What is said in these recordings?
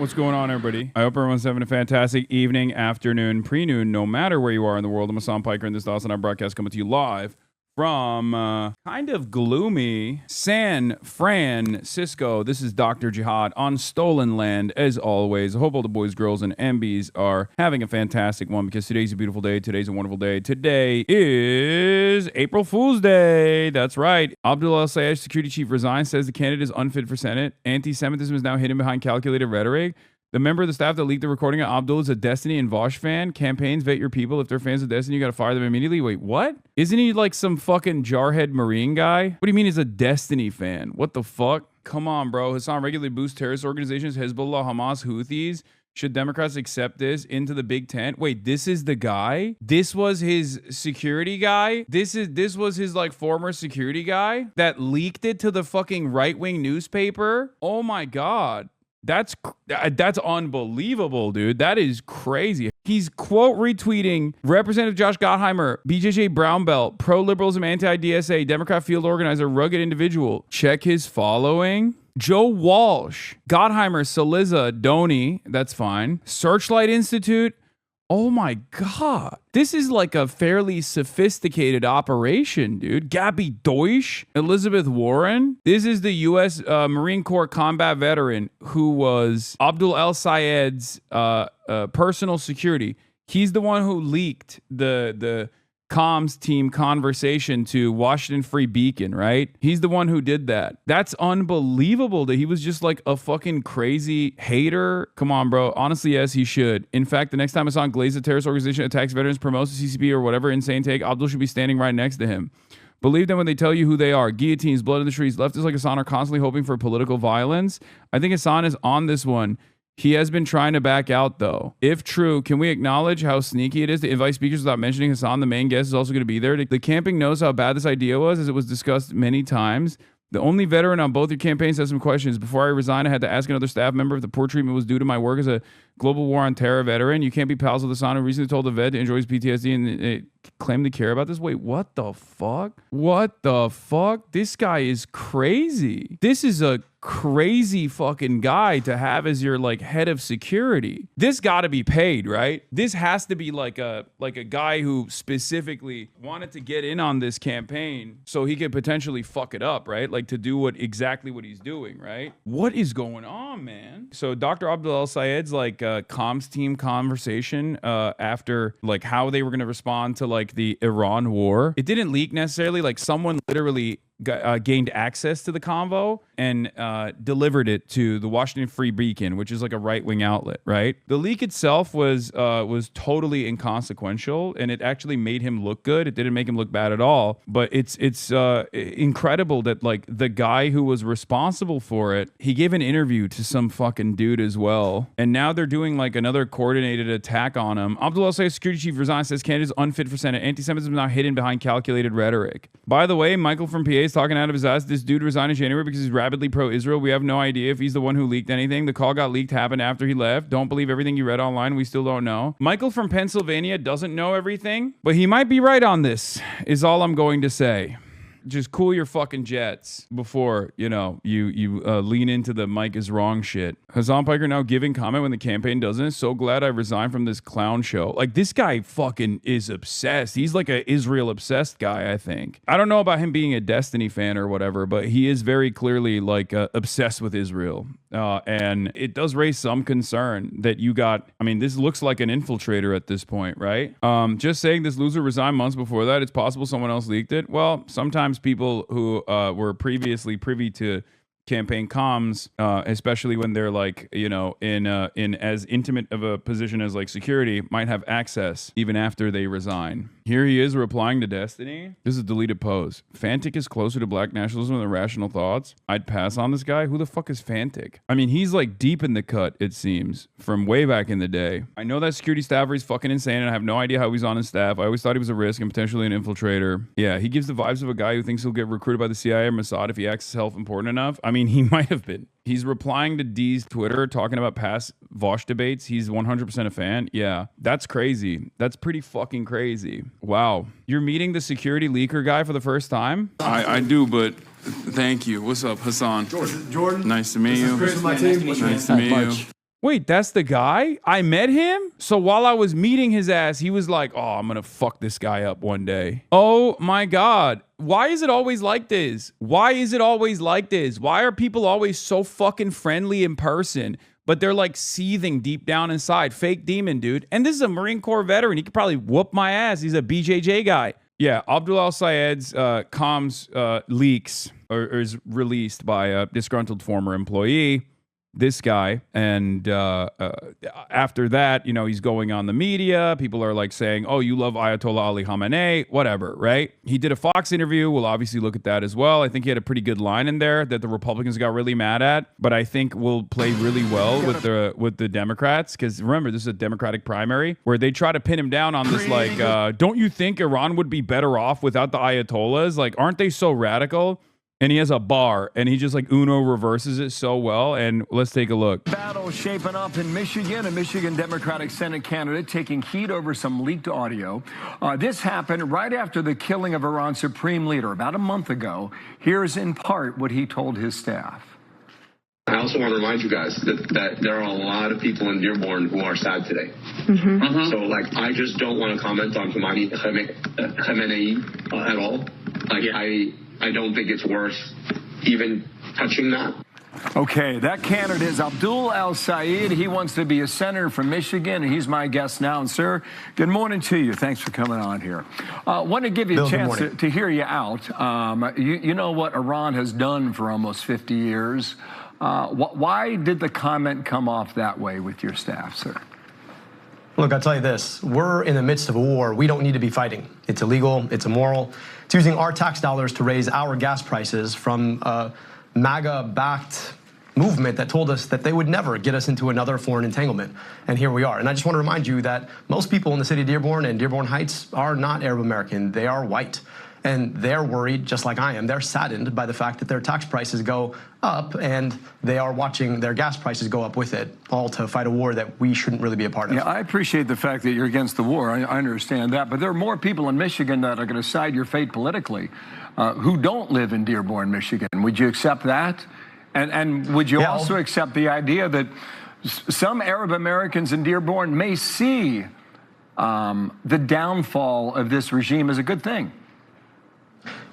What's going on, everybody? I hope everyone's having a fantastic evening, afternoon, pre-noon, no matter where you are in the world. I'm Hassan Piker, and this is the HasanDaily broadcast coming to you live from kind of gloomy San Francisco. This is Dr. Jihad on stolen land, as always. I hope all the boys, girls, and MBs are having a fantastic one, because today's a beautiful day. Today's a wonderful day. Today is April Fool's Day. That's right. ABDUL'S security chief resigns, says the candidate is unfit for Senate. Anti-Semitism is now hidden behind calculated rhetoric. The member of the staff that leaked the recording of Abdul is a Destiny and Vosh fan. Campaigns vet your people. If they're fans of Destiny, you got to fire them immediately. Wait, what? Isn't he like some fucking jarhead Marine guy? What do you mean he's a Destiny fan? What the fuck? Come on, bro. Hassan regularly boosts terrorist organizations, Hezbollah, Hamas, Houthis. Should Democrats accept this into the big tent? Wait, this is the guy? This was his security guy? This was his like former security guy that leaked it to the fucking right-wing newspaper? Oh my God. That's unbelievable, dude. That is crazy. He's quote retweeting Representative Josh Gottheimer, BJJ Brown Belt, pro-liberalism, anti-DSA, Democrat field organizer, rugged individual. Check his following. Joe Walsh, Gottheimer, Saliza, Doney. That's fine. Searchlight Institute. Oh my God. This is like a fairly sophisticated operation, dude. Gabby Deutsch, Elizabeth Warren. This is the U.S. Marine Corps combat veteran who was ABDUL'S personal security. He's the one who leaked the comms team conversation to Washington Free Beacon, right? He's the one who did that. That's unbelievable that he was just like a fucking crazy hater. Come on, bro. Honestly, yes, he should. In fact, the next time Hassan Glaze, a terrorist organization, attacks veterans, promotes the CCP or whatever insane take, Abdul should be standing right next to him. Believe them when they tell you who they are. Guillotines, blood in the streets. Leftists like Hassan are constantly hoping for political violence. I think Hassan is on this one. He has been trying to back out, though. If true, can we acknowledge how sneaky it is to invite speakers without mentioning Hassan, the main guest, is also going to be there? The camping knows how bad this idea was, as it was discussed many times. The only veteran on both your campaigns has some questions. Before I resign, I had to ask another staff member if the poor treatment was due to my work as a global war on terror veteran. You can't be pals with Hassan, who recently told the vet to enjoy his PTSD and claim to care about this. Wait, what the fuck? What the fuck? This guy is crazy. This is a crazy fucking guy to have as your like head of security. This got to be paid, right? This has to be like a guy who specifically wanted to get in on this campaign so he could potentially fuck it up, right? Like to do exactly what he's doing, right? What is going on, man? So Dr. ABDUL'S like comms team conversation after like how they were going to respond to like the Iran war. It didn't leak necessarily. Like someone literally gained access to the convo and delivered it to the Washington Free Beacon, which is like a right-wing outlet, right? The leak itself was totally inconsequential, and it actually made him look good. It didn't make him look bad at all. But it's incredible that like the guy who was responsible for it, he gave an interview to some fucking dude as well, and now they're doing like another coordinated attack on him. ABDUL'S security chief resigns, says candidate is unfit for Senate. Anti-Semitism is now hidden behind calculated rhetoric. By the way, Michael from PA is talking out of his ass. This dude resigned in January because he's rabidly pro-Israel. We have no idea if he's the one who leaked anything. The call got leaked, happened after he left. Don't believe everything you read online. We still don't know. Michael from Pennsylvania doesn't know everything, but he might be right on this, is all I'm going to say. Just cool your fucking jets before, you know, you lean into the Mike is wrong shit. Hassan Piker now giving comment when the campaign doesn't. So glad I resigned from this clown show. Like, this guy fucking is obsessed. He's like a Israel obsessed guy, I think. I don't know about him being a Destiny fan or whatever, but he is very clearly like obsessed with Israel. And it does raise some concern that you got, I mean, this looks like an infiltrator at this point, right? Just saying this loser resigned months before that. It's possible someone else leaked it. Well, sometimes people who were previously privy to campaign comms, especially when they're like, you know, in as intimate of a position as like security, might have access even after they resign. Here he is replying to Destiny. This is a deleted post. Fantic is closer to black nationalism than rational thoughts. I'd pass on this guy. Who the fuck is Fantic? I mean, he's like deep in the cut, it seems, from way back in the day. I know that security staffer is fucking insane, and I have no idea how he's on his staff. I always thought he was a risk and potentially an infiltrator. Yeah, he gives the vibes of a guy who thinks he'll get recruited by the CIA or Mossad if he acts self-important enough. I mean, he might have been. He's replying to D's Twitter talking about past Vosh debates. He's 100% a fan. Yeah, that's crazy. That's pretty fucking crazy. Wow. You're meeting the security leaker guy for the first time? I do, but thank you. What's up, Hassan? Jordan. Nice to meet you. Chris from my team. Nice to meet you. Wait, that's the guy? I met him? So while I was meeting his ass, he was like, oh, I'm gonna fuck this guy up one day. Oh my God. Why is it always like this? Why is it always like this? Why are people always so fucking friendly in person, but they're like seething deep down inside? Fake demon, dude. And this is a Marine Corps veteran. He could probably whoop my ass. He's a BJJ guy. Yeah, ABDUL'S SAYED's comms leaks or is released by a disgruntled former employee. This guy, and after that, you know, he's going on the media. People are like saying, oh, you love Ayatollah Ali Khamenei, whatever, right? He did a Fox interview. We'll obviously look at that as well. I think he had a pretty good line in there that the Republicans got really mad at, but I think will play really well with the Democrats, because remember, this is a Democratic primary where they try to pin him down on this, like, don't you think Iran would be better off without the Ayatollahs? Like, aren't they so radical? And he has a bar, and he just like Uno reverses it so well. And let's take a look. Battle shaping up in Michigan. A Michigan Democratic Senate candidate taking heat over some leaked audio. This happened right after the killing of Iran's supreme leader about a month ago. Here's in part what he told his staff. I also want to remind you guys that there are a lot of people in Dearborn who are sad today. So, like, I just don't want to comment on Khamenei at all. Like, I don't think it's worth even touching that. Okay, that candidate is ABDUL'S. He wants to be a senator from Michigan, and he's my guest now. And, sir, good morning to you. Thanks for coming on here. Want to give you a chance to hear you out. You know what Iran has done for almost 50 years. Why did the comment come off that way with your staff, sir? Look, I'll tell you this. We're in the midst of a war. We don't need to be fighting. It's illegal. It's immoral. It's using our tax dollars to raise our gas prices from a MAGA-backed movement that told us that they would never get us into another foreign entanglement. And here we are. And I just want to remind you that most people in the city of Dearborn and Dearborn Heights are not Arab American. They are white. And they're worried, just like I am. They're saddened by the fact that their tax prices go up, and they are watching their gas prices go up with it, all to fight a war that we shouldn't really be a part of. Yeah, I appreciate the fact that you're against the war. I understand that. But there are more people in Michigan that are going to side your fate politically who don't live in Dearborn, Michigan. Would you accept that? And would you also accept the idea that some Arab Americans in Dearborn may see the downfall of this regime as a good thing?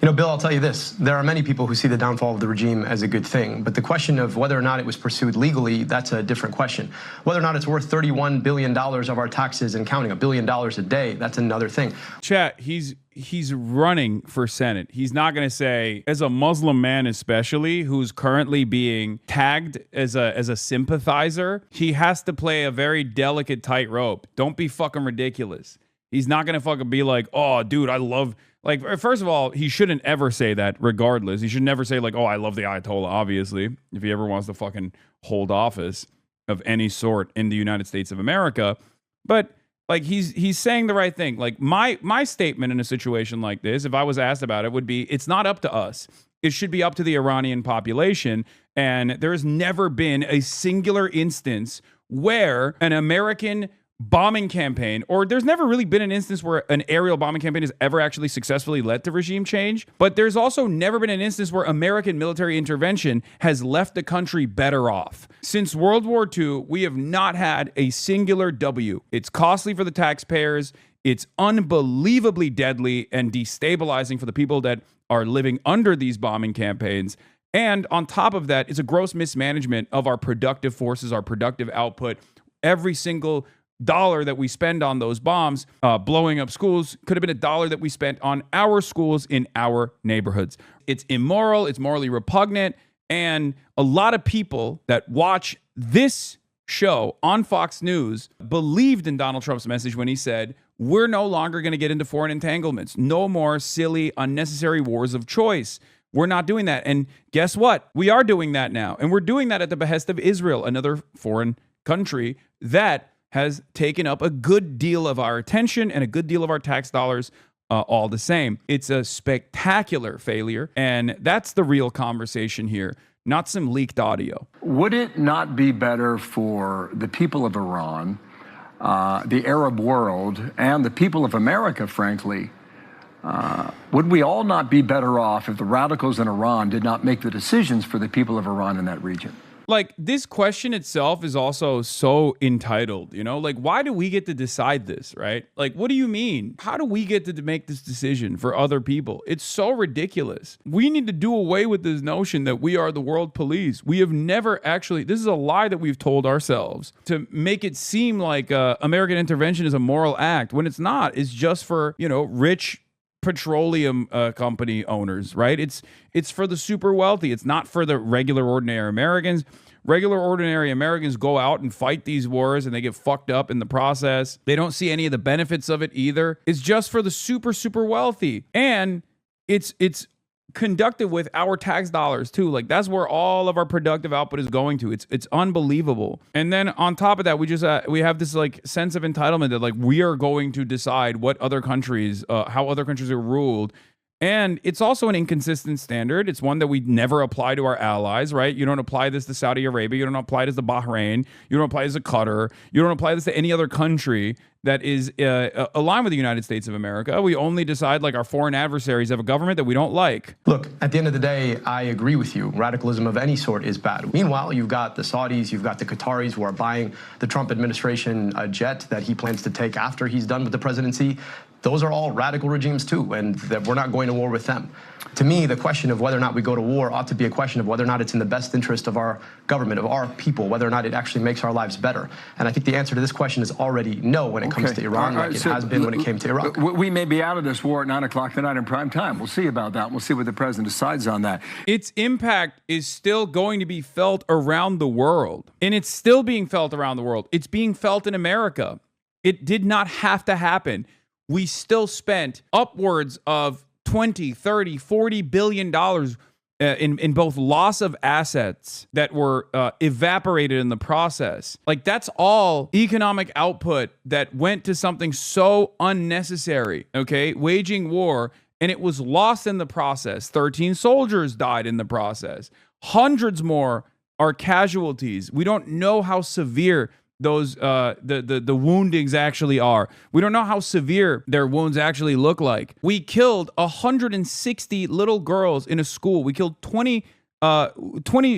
You know, Bill, I'll tell you this. There are many people who see the downfall of the regime as a good thing. But the question of whether or not it was pursued legally, that's a different question. Whether or not it's worth $31 billion of our taxes and counting, $1 billion a day, that's another thing. Chat, he's running for Senate. He's not going to say, as a Muslim man especially, who's currently being tagged as a sympathizer, he has to play a very delicate tightrope. Don't be fucking ridiculous. He's not going to fucking be like, oh, dude, I love... Like, first of all, he shouldn't ever say that regardless. He should never say, like, oh, I love the Ayatollah, obviously, if he ever wants to fucking hold office of any sort in the United States of America. But, like, he's saying the right thing. Like, my statement in a situation like this, if I was asked about it, would be, it's not up to us. It should be up to the Iranian population. And there has never been a singular instance where an American bombing campaign, or there's never really been an instance where an aerial bombing campaign has ever actually successfully led to regime change. But there's also never been an instance where American military intervention has left the country better off. Since World War II, we have not had a singular W. It's costly for the taxpayers. It's unbelievably deadly and destabilizing for the people that are living under these bombing campaigns. And on top of that, it's a gross mismanagement of our productive forces, our productive output. Every single dollar that we spend on those bombs, blowing up schools, could have been a dollar that we spent on our schools in our neighborhoods. It's immoral, it's morally repugnant, and a lot of people that watch this show on Fox News believed in Donald Trump's message when he said, we're no longer going to get into foreign entanglements. No more silly, unnecessary wars of choice. We're not doing that. And guess what? We are doing that now. And we're doing that at the behest of Israel, another foreign country that has taken up a good deal of our attention and a good deal of our tax dollars all the same. It's a spectacular failure, and that's the real conversation here, not some leaked audio. Would it not be better for the people of Iran, the Arab world, and the people of America, frankly, would we all not be better off if the radicals in Iran did not make the decisions for the people of Iran in that region? Like, this question itself is also so entitled, you know? Like, why do we get to decide this, right? Like, what do you mean? How do we get to make this decision for other people? It's so ridiculous. We need to do away with this notion that we are the world police. We have never actually, this is a lie that we've told ourselves to make it seem like American intervention is a moral act when it's not. It's just for, you know, rich petroleum company owners, right? It's for the super wealthy. It's not for the regular ordinary Americans. Regular ordinary Americans go out and fight these wars and they get fucked up in the process. They don't see any of the benefits of it either. It's just for the super wealthy. And it's conducted with our tax dollars too. Like, that's where all of our productive output is going to. It's unbelievable. And then on top of that, we have this like sense of entitlement that like we are going to decide what other countries, how other countries are ruled. And it's also an inconsistent standard. It's one that we never apply to our allies, right? You don't apply this to Saudi Arabia. You don't apply this to Bahrain. You don't apply this to Qatar. You don't apply this to any other country that is aligned with the United States of America. We only decide like our foreign adversaries have a government that we don't like. Look, at the end of the day, I agree with you. Radicalism of any sort is bad. Meanwhile, you've got the Saudis, you've got the Qataris who are buying the Trump administration a jet that he plans to take after he's done with the presidency. Those are all radical regimes too, and that we're not going to war with them. To me, the question of whether or not we go to war ought to be a question of whether or not it's in the best interest of our government, of our people, whether or not it actually makes our lives better. And I think the answer to this question is already no when it comes to Iran, like it has been when it came to Iraq. We may be out of this war at 9 o'clock tonight in prime time. We'll see about that. We'll see what the president decides on that. Its impact is still going to be felt around the world. And it's still being felt around the world. It's being felt in America. It did not have to happen. We still spent upwards of 20, 30, 40 billion dollars in both loss of assets that were evaporated in the process. Like, that's all economic output that went to something so unnecessary, okay? Waging war, and it was lost in the process. 13 soldiers died in the process. Hundreds more are casualties. We don't know how severe those the woundings actually are. We don't know how severe their wounds actually look like. We killed 160 little girls in a school. We killed 20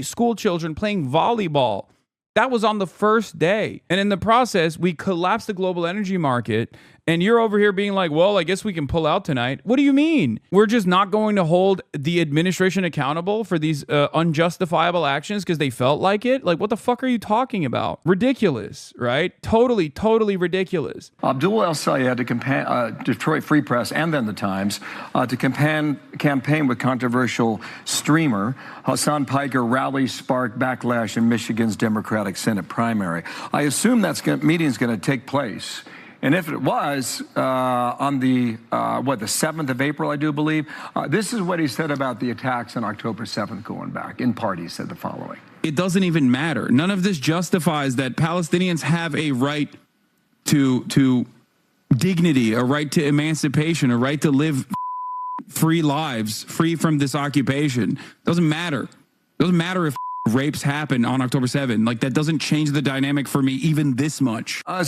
school children playing volleyball. That was on the first day. And in the process, we collapsed the global energy market. And you're over here being like, well, I guess we can pull out tonight. What do you mean? We're just not going to hold the administration accountable for these unjustifiable actions because they felt like it? Like, what the fuck are you talking about? Ridiculous, right? Totally ridiculous. ABDUL'S, Detroit Free Press, and then the Times, to campaign with controversial streamer Hasan Piker rally sparked backlash in Michigan's Democratic Senate primary. I assume that meeting is going to take place. And if it was on the 7th of April, I do believe, this is what he said about the attacks on October 7th going back. In part, he said the following. It doesn't even matter. None of this justifies that Palestinians have a right to dignity, a right to emancipation, a right to live free lives, free from this occupation. Doesn't matter. Doesn't matter if rapes happen on October 7th. Like, that doesn't change the dynamic for me even this much. I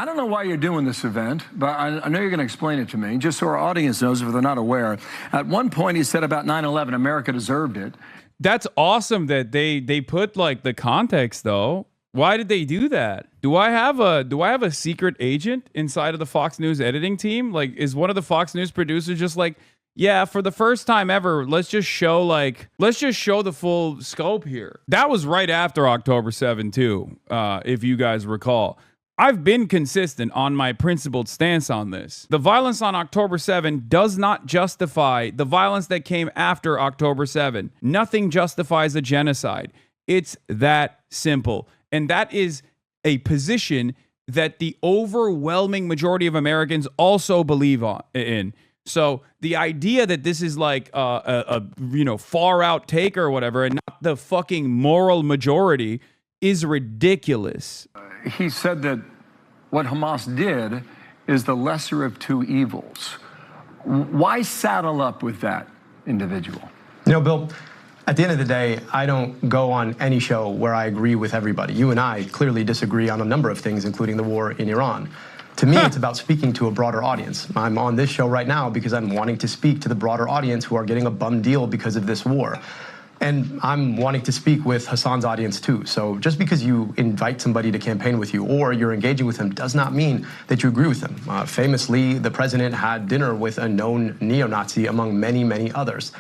don't know why you're doing this event, but I know you're going to explain it to me, just so our audience knows if they're not aware. At one point, he said about 9/11, America deserved it. That's awesome that they put like the context though. Why did they do that? Do I have a secret agent inside of the Fox News editing team? Like, is one of the Fox News producers just like, yeah, for the first time ever, let's just show the full scope here. That was right after October 7th too, if you guys recall. I've been consistent on my principled stance on this. The violence on October 7th does not justify the violence that came after October 7th. Nothing justifies a genocide. It's that simple. And that is a position that the overwhelming majority of Americans also believe in. So the idea that this is like a far out take or whatever, and not the fucking moral majority, is ridiculous. He said that what Hamas did is the lesser of two evils. Why saddle up with that individual? You know, Bill, at the end of the day, I don't go on any show where I agree with everybody. You and I clearly disagree on a number of things, including the war in Iran. To me, it's about speaking to a broader audience. I'm on this show right now because I'm wanting to speak to the broader audience who are getting a bum deal because of this war. And I'm wanting to speak with Hasan's audience too. So just because you invite somebody to campaign with you or you're engaging with them does not mean that you agree with them. Famously, the president had dinner with a known neo-Nazi among many, many others.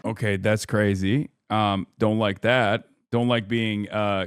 Okay, that's crazy. Don't like that. Don't like being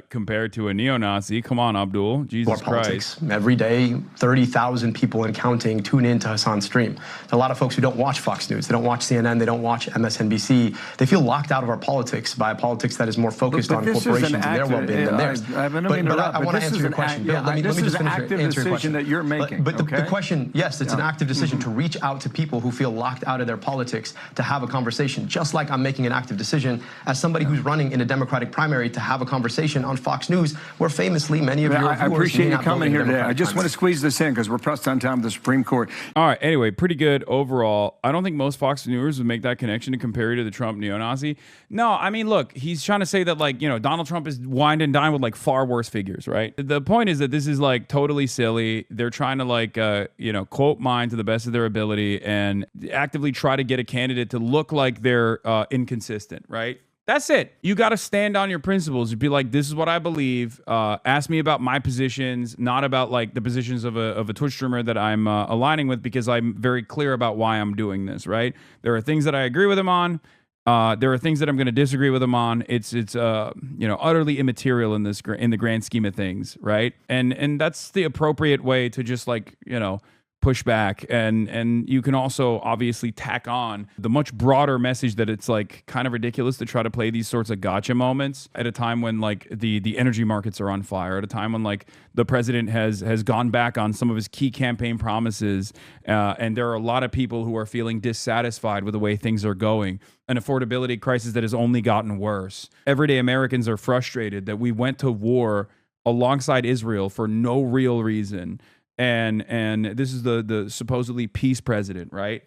compared to a neo-Nazi. Come on, Abdul. Jesus Christ. Every day, 30,000 people and counting tune in to Hasan's stream. There's a lot of folks who don't watch Fox News. They don't watch CNN. They don't watch MSNBC. They feel locked out of our politics by a politics that is more focused on corporations and their well-being than theirs. I want to answer your question. This is an active decision that you're making. But the question, yes, it's an active decision to reach out to people who feel locked out of their politics to have a conversation, just like I'm making an active decision as somebody who's running in a Democratic primary to have a conversation on Fox News, where famously many of your viewers I appreciate you coming here today. I just want to squeeze this in because we're pressed on time with the Supreme Court. All right. Anyway, pretty good overall. I don't think most Fox viewers would make that connection to compare you to the Trump neo-Nazi. No, I mean, look, he's trying to say that, like, you know, Donald Trump is wined and dined with like far worse figures, right? The point is that this is like totally silly. They're trying to like, you know, quote mine to the best of their ability and actively try to get a candidate to look like they're inconsistent, right? That's it. You got to stand on your principles. You'd be like, this is what I believe. Ask me about my positions, not about like the positions of a Twitch streamer that I'm aligning with, because I'm very clear about why I'm doing this, right? There are things that I agree with him on. There are things that I'm going to disagree with him on. It's you know, utterly immaterial in the grand scheme of things, right? And that's the appropriate way to just like, you know, push back. And you can also obviously tack on the much broader message that it's like kind of ridiculous to try to play these sorts of gotcha moments at a time when like the energy markets are on fire, at a time when like the president has gone back on some of his key campaign promises, and there are a lot of people who are feeling dissatisfied with the way things are going. An affordability crisis that has only gotten worse. Everyday Americans are frustrated that we went to war alongside Israel for no real reason. And this is the supposedly peace president, right?